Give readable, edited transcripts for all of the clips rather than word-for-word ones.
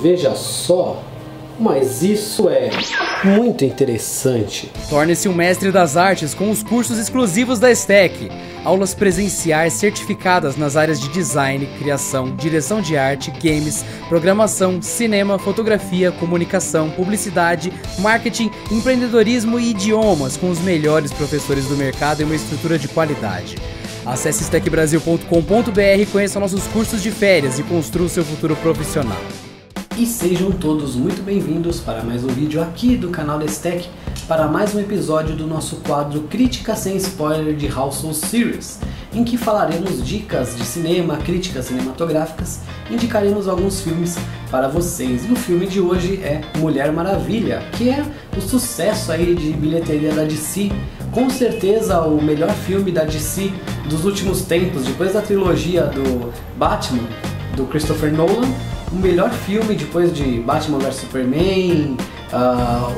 Veja só, mas isso é muito interessante. Torne-se um mestre das artes com os cursos exclusivos da STEC. Aulas presenciais certificadas nas áreas de design, criação, direção de arte, games, programação, cinema, fotografia, comunicação, publicidade, marketing, empreendedorismo e idiomas, com os melhores professores do mercado e uma estrutura de qualidade. Acesse stecbrasil.com.br e conheça nossos cursos de férias e construa o seu futuro profissional. E sejam todos muito bem-vindos para mais um vídeo aqui do canal da STEC, para mais um episódio do nosso quadro Crítica Sem Spoiler de House of Series, em que falaremos dicas de cinema, críticas cinematográficas, indicaremos alguns filmes para vocês. E o filme de hoje é Mulher Maravilha, que é o sucesso aí de bilheteria da DC, com certeza o melhor filme da DC dos últimos tempos, depois da trilogia do Batman, do Christopher Nolan. O melhor filme depois de Batman vs Superman,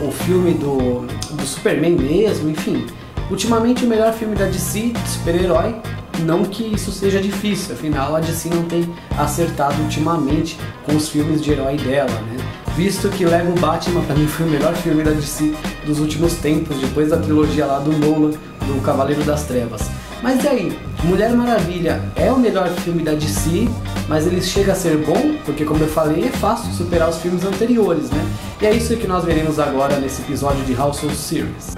o filme do Superman mesmo, enfim. Ultimamente o melhor filme da DC de super-herói, não que isso seja difícil, afinal a DC não tem acertado ultimamente com os filmes de herói dela, né? Visto que Lego Batman pra mim foi o melhor filme da DC dos últimos tempos, depois da trilogia lá do Nolan, do Cavaleiro das Trevas. Mas e aí, Mulher Maravilha é o melhor filme da DC, mas ele chega a ser bom, porque como eu falei, é fácil superar os filmes anteriores, né? E é isso que nós veremos agora nesse episódio de House of Series.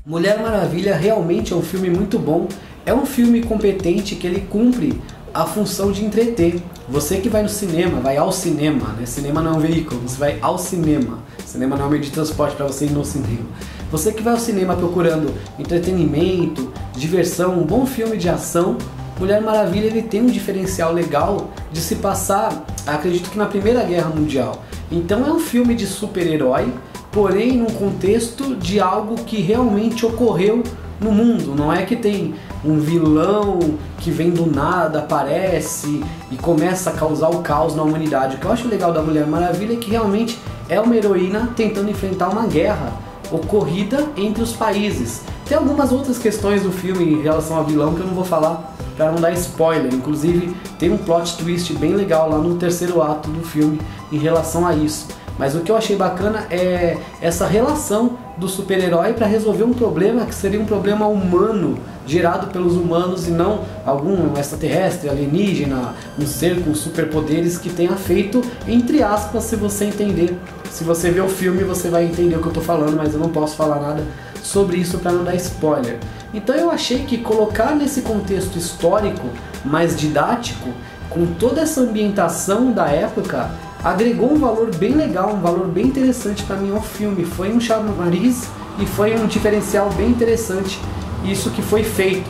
Mulher Maravilha realmente é um filme muito bom, é um filme competente que ele cumpre a função de entreter. Você que vai no cinema, vai ao cinema, né? Cinema não é um veículo, você vai ao cinema. Cinema não é um meio de transporte para você ir no cinema. Você que vai ao cinema procurando entretenimento, diversão, um bom filme de ação, Mulher Maravilha ele tem um diferencial legal de se passar, acredito que na Primeira Guerra Mundial. Então é um filme de super-herói, porém num contexto de algo que realmente ocorreu no mundo. Não é que tem um vilão que vem do nada, aparece e começa a causar o caos na humanidade. O que eu acho legal da Mulher Maravilha é que realmente é uma heroína tentando enfrentar uma guerra ocorrida entre os países. Tem algumas outras questões do filme em relação ao vilão que eu não vou falar para não dar spoiler. Inclusive tem um plot twist bem legal lá no terceiro ato do filme em relação a isso. Mas o que eu achei bacana é essa relação do super-herói para resolver um problema que seria um problema humano, gerado pelos humanos e não algum extraterrestre, alienígena, um ser com superpoderes que tenha feito, entre aspas, se você entender. Se você ver o filme você vai entender o que eu estou falando, mas eu não posso falar nada sobre isso para não dar spoiler. Então eu achei que colocar nesse contexto histórico mais didático, com toda essa ambientação da época, agregou um valor bem legal, um valor bem interessante para mim ao filme. Foi um chamariz e foi um diferencial bem interessante isso que foi feito.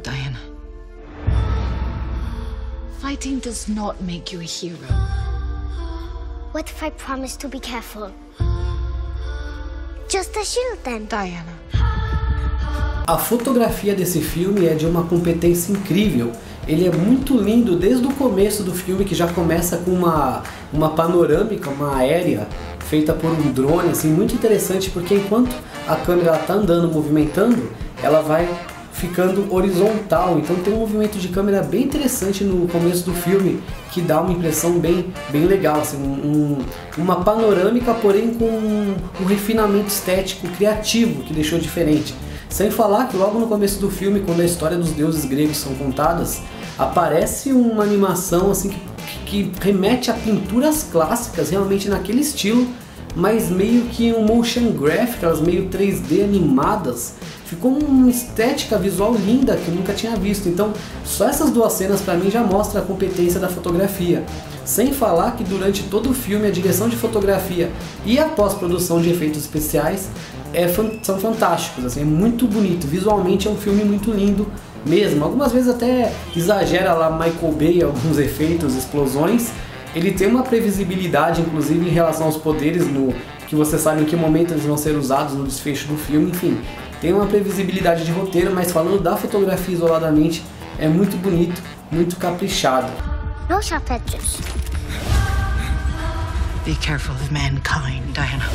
Diana, fighting does not make you a hero. What if I promise to be careful? Just a shield then. Diana. A fotografia desse filme é de uma competência incrível. Ele é muito lindo desde o começo do filme, que já começa com uma panorâmica, uma aérea feita por um drone, assim, muito interessante, porque enquanto a câmera está andando, movimentando, ela vai ficando horizontal. Então tem um movimento de câmera bem interessante no começo do filme, que dá uma impressão bem legal, assim, uma panorâmica, porém com um refinamento estético criativo que deixou diferente. Sem falar que logo no começo do filme, quando a história dos deuses gregos são contadas, aparece uma animação assim que remete a pinturas clássicas, realmente naquele estilo, mas meio que um motion graphic, elas meio 3D animadas. Ficou uma estética visual linda que eu nunca tinha visto. Então só essas duas cenas para mim já mostra a competência da fotografia. Sem falar que durante todo o filme a direção de fotografia e a pós-produção de efeitos especiais são fantásticos, assim, é muito bonito. Visualmente é um filme muito lindo mesmo. Algumas vezes até exagera lá Michael Bay alguns efeitos, explosões. Ele tem uma previsibilidade, inclusive, em relação aos poderes, que você sabe em que momento eles vão ser usados no desfecho do filme, enfim. Tem uma previsibilidade de roteiro, mas falando da fotografia isoladamente, é muito bonito, muito caprichado. No sharp edges. Be careful of mankind, Diana.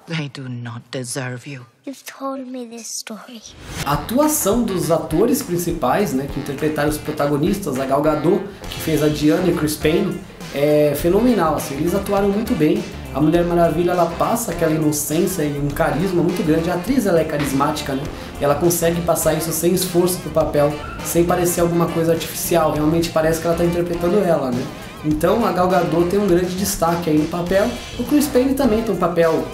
They do not deserve you. You've told me this story. A atuação dos atores principais, né, que interpretaram os protagonistas, a Gal Gadot, que fez a Diana e Chris Pine, é fenomenal, assim, eles atuaram muito bem. A Mulher Maravilha, ela passa aquela inocência e um carisma muito grande. A atriz, ela é carismática, né? Ela consegue passar isso sem esforço pro papel, sem parecer alguma coisa artificial. Realmente parece que ela está interpretando ela, né? Então a Gal Gadot tem um grande destaque aí no papel. O Chris Pine também tem um papel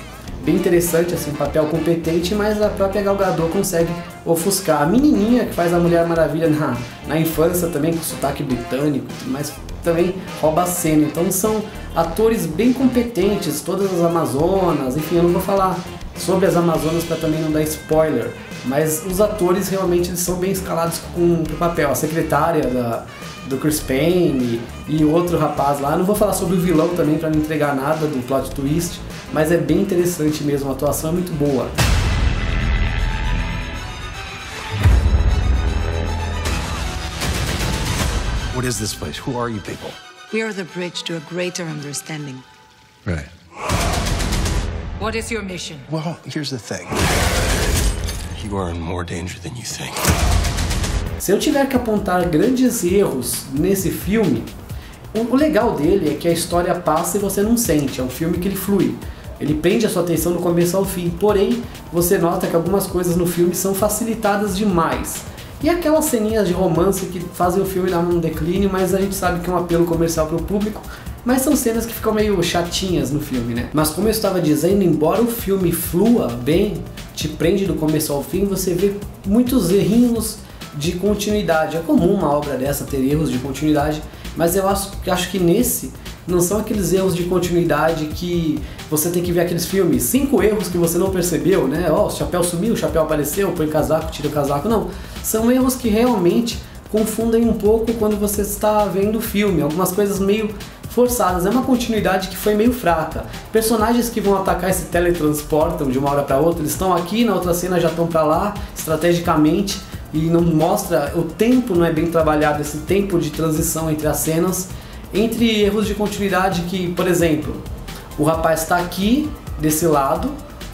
bem interessante, assim, um papel competente, mas a própria Gal Gadot consegue ofuscar. A menininha que faz a Mulher Maravilha na infância também, com sotaque britânico, mas também rouba a cena. Então são atores bem competentes, todas as Amazonas, enfim, eu não vou falar sobre as Amazonas para também não dar spoiler, mas os atores realmente eles são bem escalados pro papel. A secretária do Chris Pine e outro rapaz lá, não vou falar sobre o vilão também para não entregar nada do plot twist, mas é bem interessante mesmo, a atuação é muito boa. What is this place? Who are you people? We are the bridge to a greater understanding. Right. What is your mission? Well, here's the thing. You are in more danger than you think. Se eu tiver que apontar grandes erros nesse filme, o legal dele é que a história passa e você não sente, é um filme que ele flui. Ele prende a sua atenção do começo ao fim, porém, você nota que algumas coisas no filme são facilitadas demais. E aquelas ceninhas de romance que fazem o filme dar um declínio, mas a gente sabe que é um apelo comercial para o público, mas são cenas que ficam meio chatinhas no filme, né? Mas como eu estava dizendo, embora o filme flua bem, te prende do começo ao fim, você vê muitos errinhos de continuidade. É comum uma obra dessa ter erros de continuidade, mas eu acho que nesse não são aqueles erros de continuidade que você tem que ver aqueles filmes, 5 erros que você não percebeu, né? Ó, o chapéu sumiu, o chapéu apareceu, põe o casaco, tira o casaco. Não, são erros que realmente confundem um pouco quando você está vendo o filme, algumas coisas meio forçadas, é uma continuidade que foi meio fraca. Personagens que vão atacar e se teletransportam de uma hora para outra, eles estão aqui, na outra cena já estão para lá, estrategicamente, e não mostra, o tempo não é bem trabalhado, esse tempo de transição entre as cenas. Entre erros de continuidade que, por exemplo, o rapaz está aqui, desse lado,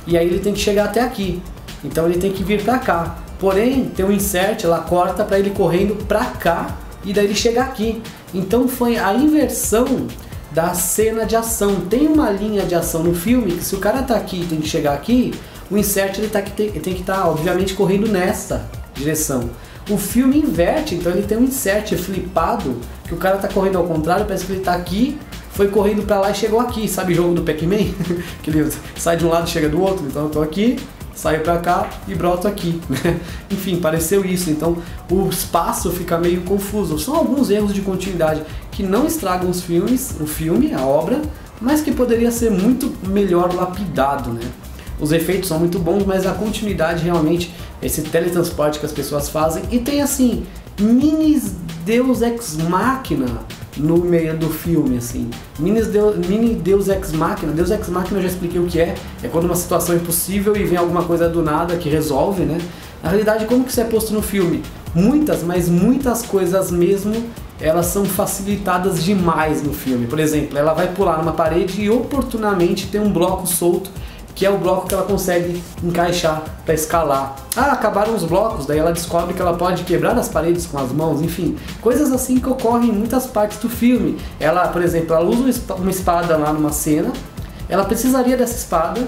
e aí ele tem que chegar até aqui. Então ele tem que vir para cá. Porém, tem um insert, ela corta para ele correndo para cá, e daí ele chega aqui. Então foi a inversão da cena de ação. Tem uma linha de ação no filme que se o cara tá aqui e tem que chegar aqui, o insert ele tem que estar, obviamente, correndo nessa direção. O filme inverte, então ele tem um insert flipado, que o cara tá correndo ao contrário, parece que ele tá aqui, foi correndo pra lá e chegou aqui. Sabe o jogo do Pac-Man? Que ele sai de um lado e chega do outro. Então eu tô aqui, saio pra cá e broto aqui. Enfim, pareceu isso. Então o espaço fica meio confuso. São alguns erros de continuidade que não estragam os filmes, o filme, a obra, mas que poderia ser muito melhor lapidado, né? Os efeitos são muito bons, mas a continuidade realmente, esse teletransporte que as pessoas fazem, e tem assim, mini Deus Ex Machina no meio do filme, assim. Mini Deus Ex Machina. Deus Ex Machina eu já expliquei o que é quando uma situação é impossível e vem alguma coisa do nada que resolve, né? Na realidade, como que isso é posto no filme? Muitas, mas muitas coisas mesmo, elas são facilitadas demais no filme. Por exemplo, ela vai pular numa parede e oportunamente tem um bloco solto, que é o bloco que ela consegue encaixar para escalar. Ah, acabaram os blocos, daí ela descobre que ela pode quebrar as paredes com as mãos, enfim. Coisas assim que ocorrem em muitas partes do filme. Ela, por exemplo, ela usa uma espada lá numa cena, ela precisaria dessa espada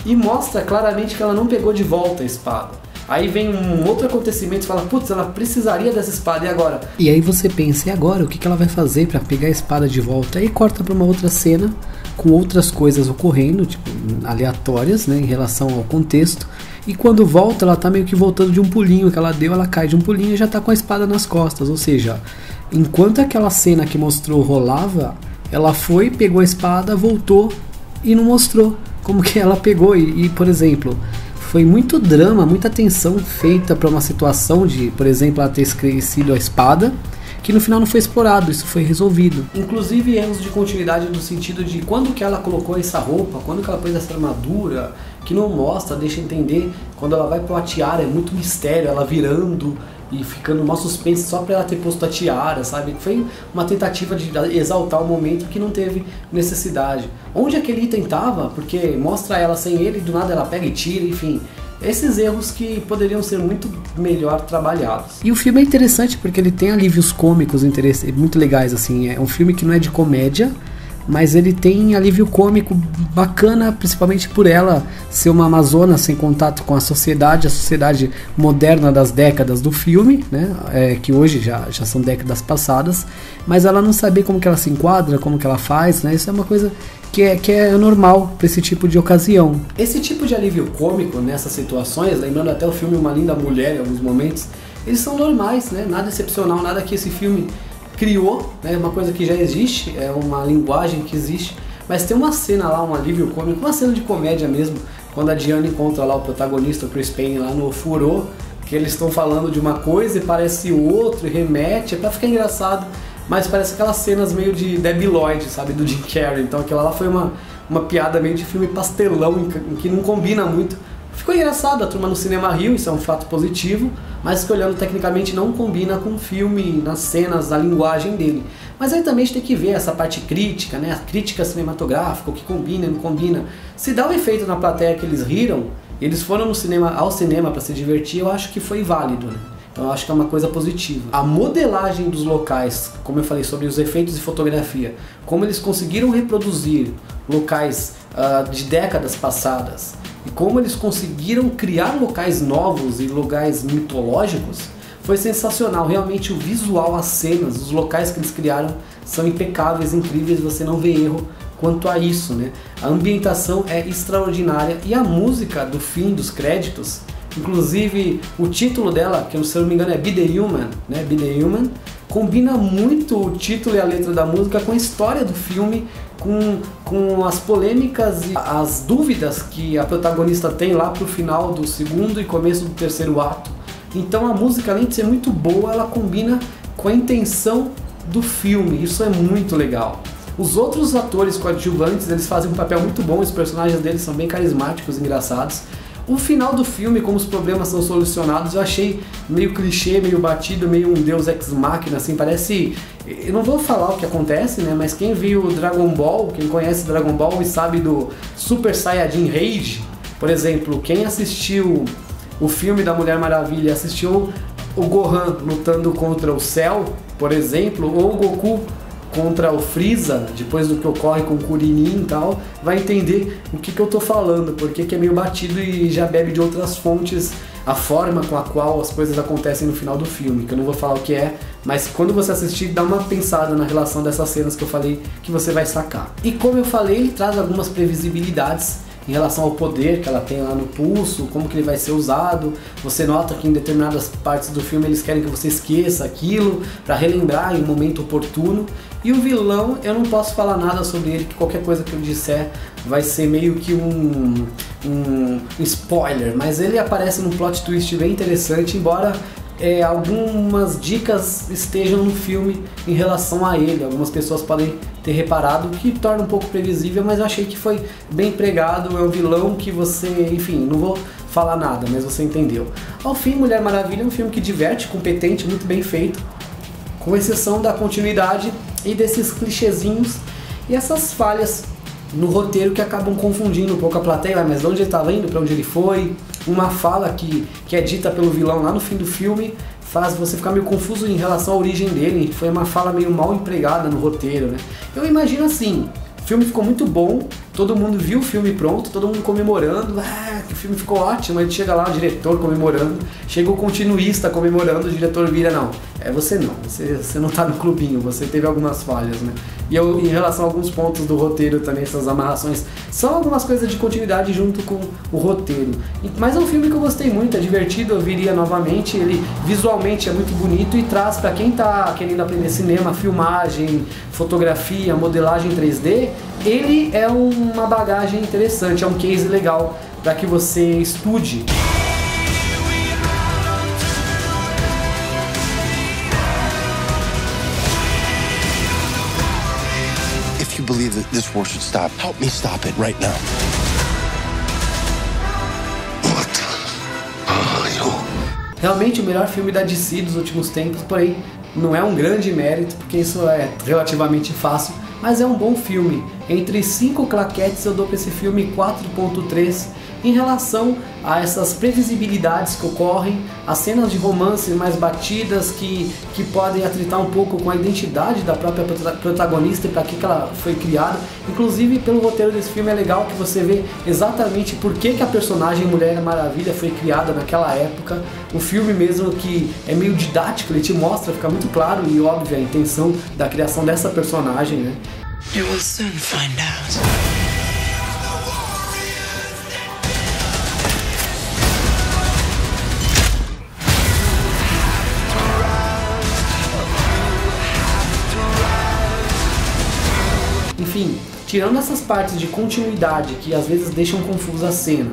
e mostra claramente que ela não pegou de volta a espada. Aí vem um outro acontecimento e fala, putz, ela precisaria dessa espada, e agora? E aí você pensa, e agora? O que ela vai fazer para pegar a espada de volta? Aí corta para uma outra cena, com outras coisas ocorrendo, tipo, aleatórias, né, em relação ao contexto. E quando volta, ela tá meio que voltando de um pulinho que ela deu, ela cai de um pulinho e já tá com a espada nas costas. Ou seja, enquanto aquela cena que mostrou rolava, ela foi, pegou a espada, voltou e não mostrou como que ela pegou. E por exemplo, foi muito drama, muita tensão feita para uma situação de, por exemplo, ela ter esquecido a espada, que no final não foi explorado, isso foi resolvido. Inclusive erros de continuidade no sentido de quando que ela colocou essa roupa, quando que ela pôs essa armadura, que não mostra, deixa entender, quando ela vai pro a tiara é muito mistério, ela virando e ficando mó suspense só pra ela ter posto a tiara, sabe? Foi uma tentativa de exaltar um momento que não teve necessidade. Onde aquele item tava, porque mostra ela sem ele, do nada ela pega e tira, enfim. Esses erros que poderiam ser muito melhor trabalhados. E o filme é interessante porque ele tem alívios cômicos muito legais, assim. É um filme que não é de comédia, mas ele tem alívio cômico bacana, principalmente por ela ser uma amazona sem contato com a sociedade moderna das décadas do filme, né? Que hoje já são décadas passadas, mas ela não saber como que ela se enquadra, como que ela faz, né? Isso é uma coisa que é normal para esse tipo de ocasião. Esse tipo de alívio cômico nessas situações, lembrando até o filme Uma Linda Mulher em alguns momentos, eles são normais, né? Nada excepcional, nada que esse filme criou, né? Uma coisa que já existe, é uma linguagem que existe, mas tem uma cena lá, um alívio cômico, uma cena de comédia mesmo, quando a Diana encontra lá o protagonista, o Chris Pine, lá no furô, que eles estão falando de uma coisa e parece outro, e remete, é pra ficar engraçado, mas parece aquelas cenas meio de Debbie Lloyd, sabe, do Jim Carrey, então aquela lá foi uma piada meio de filme pastelão, em que não combina muito. Ficou engraçado, a turma no cinema riu, isso é um fato positivo, mas que olhando tecnicamente não combina com o filme, nas cenas, na linguagem dele. Mas aí também a gente tem que ver essa parte crítica, né? A crítica cinematográfica, o que combina e não combina. Se dá um efeito na plateia que eles riram, eles foram ao cinema para se divertir, eu acho que foi válido, né? Então eu acho que é uma coisa positiva. A modelagem dos locais, como eu falei sobre os efeitos de fotografia, como eles conseguiram reproduzir locais de décadas passadas, e como eles conseguiram criar locais novos e locais mitológicos, foi sensacional. Realmente o visual, as cenas, os locais que eles criaram são impecáveis, incríveis, você não vê erro quanto a isso, né? A ambientação é extraordinária e a música do fim dos créditos, inclusive o título dela, que se eu não me engano é Be The Human, né? Be The Human, combina muito o título e a letra da música com a história do filme, com as polêmicas e as dúvidas que a protagonista tem lá pro final do segundo e começo do terceiro ato. Então a música, além de ser muito boa, ela combina com a intenção do filme, isso é muito legal. Os outros atores coadjuvantes, eles fazem um papel muito bom, os personagens deles são bem carismáticos, engraçados. O final do filme, como os problemas são solucionados, eu achei meio clichê, meio batido, meio um Deus Ex Machina, assim, parece... Eu não vou falar o que acontece, né, mas quem viu Dragon Ball, quem conhece Dragon Ball e sabe do Super Saiyajin Rage, por exemplo, quem assistiu o filme da Mulher Maravilha, assistiu o Gohan lutando contra o Cell, por exemplo, ou o Goku contra o Freeza, depois do que ocorre com o Kuririn e tal, vai entender o que eu tô falando, porque que é meio batido e já bebe de outras fontes a forma com a qual as coisas acontecem no final do filme, que eu não vou falar o que é, mas quando você assistir, dá uma pensada na relação dessas cenas que eu falei, que você vai sacar. E como eu falei, ele traz algumas previsibilidades em relação ao poder que ela tem lá no pulso, como que ele vai ser usado. Você nota que em determinadas partes do filme eles querem que você esqueça aquilo para relembrar em um momento oportuno. E o vilão, eu não posso falar nada sobre ele, que qualquer coisa que eu disser vai ser meio que um spoiler, mas ele aparece num plot twist bem interessante, embora algumas dicas estejam no filme em relação a ele. Algumas pessoas podem ter reparado, que torna um pouco previsível, mas eu achei que foi bem empregado. É um vilão que você, enfim, não vou falar nada, mas você entendeu. Ao fim, Mulher Maravilha é um filme que diverte, competente, muito bem feito, com exceção da continuidade e desses clichêzinhos e essas falhas no roteiro que acabam confundindo um pouco a plateia. Mas de onde ele estava indo, para onde ele foi? Uma fala que é dita pelo vilão lá no fim do filme faz você ficar meio confuso em relação à origem dele. Foi uma fala meio mal empregada no roteiro, né? Eu imagino assim, o filme ficou muito bom, todo mundo viu o filme pronto, todo mundo comemorando, que o filme ficou ótimo. Aí chega lá o diretor comemorando, chega o continuista comemorando, o diretor vira, não, você não, você não tá no clubinho, você teve algumas falhas, né? E eu, em relação a alguns pontos do roteiro também, essas amarrações, são algumas coisas de continuidade junto com o roteiro. Mas é um filme que eu gostei muito, é divertido, eu viria novamente, ele visualmente é muito bonito e traz para quem tá querendo aprender cinema, filmagem, fotografia, modelagem 3D, ele é uma bagagem interessante, é um case legal para que você estude. If you believe that this war should stop, help me stop it right now. Realmente o melhor filme da DC dos últimos tempos, porém não é um grande mérito, porque isso é relativamente fácil, mas é um bom filme. Entre 5 claquetes eu dou para esse filme 4.3 em relação a essas previsibilidades que ocorrem, as cenas de romance mais batidas que podem atritar um pouco com a identidade da própria protagonista e para que ela foi criada. Inclusive pelo roteiro desse filme é legal que você vê exatamente por que a personagem Mulher Maravilha foi criada naquela época. O filme mesmo que é meio didático, ele te mostra, fica muito claro e óbvio a intenção da criação dessa personagem, né? You will soon find out. Enfim, tirando essas partes de continuidade que às vezes deixam confusa a cena,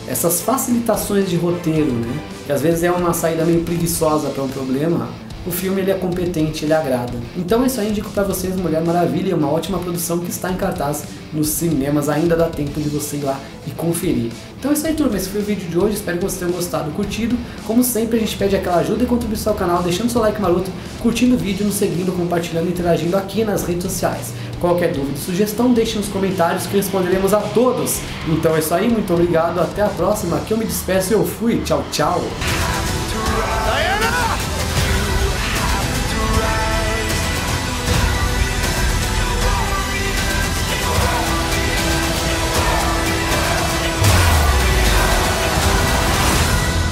essas facilitações de roteiro, né, que às vezes é uma saída meio preguiçosa para um problema, o filme ele é competente, ele agrada. Então é isso aí, indico para vocês Mulher Maravilha, uma ótima produção que está em cartaz nos cinemas, ainda dá tempo de você ir lá e conferir. Então é isso aí, turma, esse foi o vídeo de hoje, espero que vocês tenham gostado, curtido. Como sempre, a gente pede aquela ajuda e contribuição ao canal, deixando seu like maroto, curtindo o vídeo, nos seguindo, compartilhando e interagindo aqui nas redes sociais. Qualquer dúvida ou sugestão, deixe nos comentários que responderemos a todos. Então é isso aí, muito obrigado, até a próxima, aqui eu me despeço e eu fui, tchau, tchau.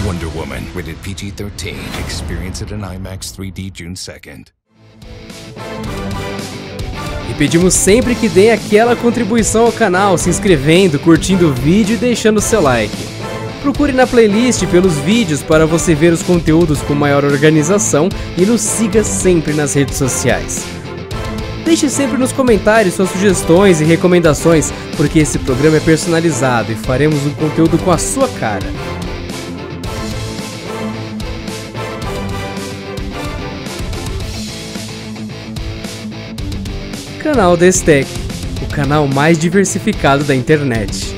Wonder Woman, rated PG-13. Experience it in IMAX 3D June 2nd. E pedimos sempre que deem aquela contribuição ao canal, se inscrevendo, curtindo o vídeo e deixando seu like. Procure na playlist pelos vídeos para você ver os conteúdos com maior organização e nos siga sempre nas redes sociais. Deixe sempre nos comentários suas sugestões e recomendações, porque esse programa é personalizado e faremos um conteúdo com a sua cara. Canal da Stack, o canal mais diversificado da internet.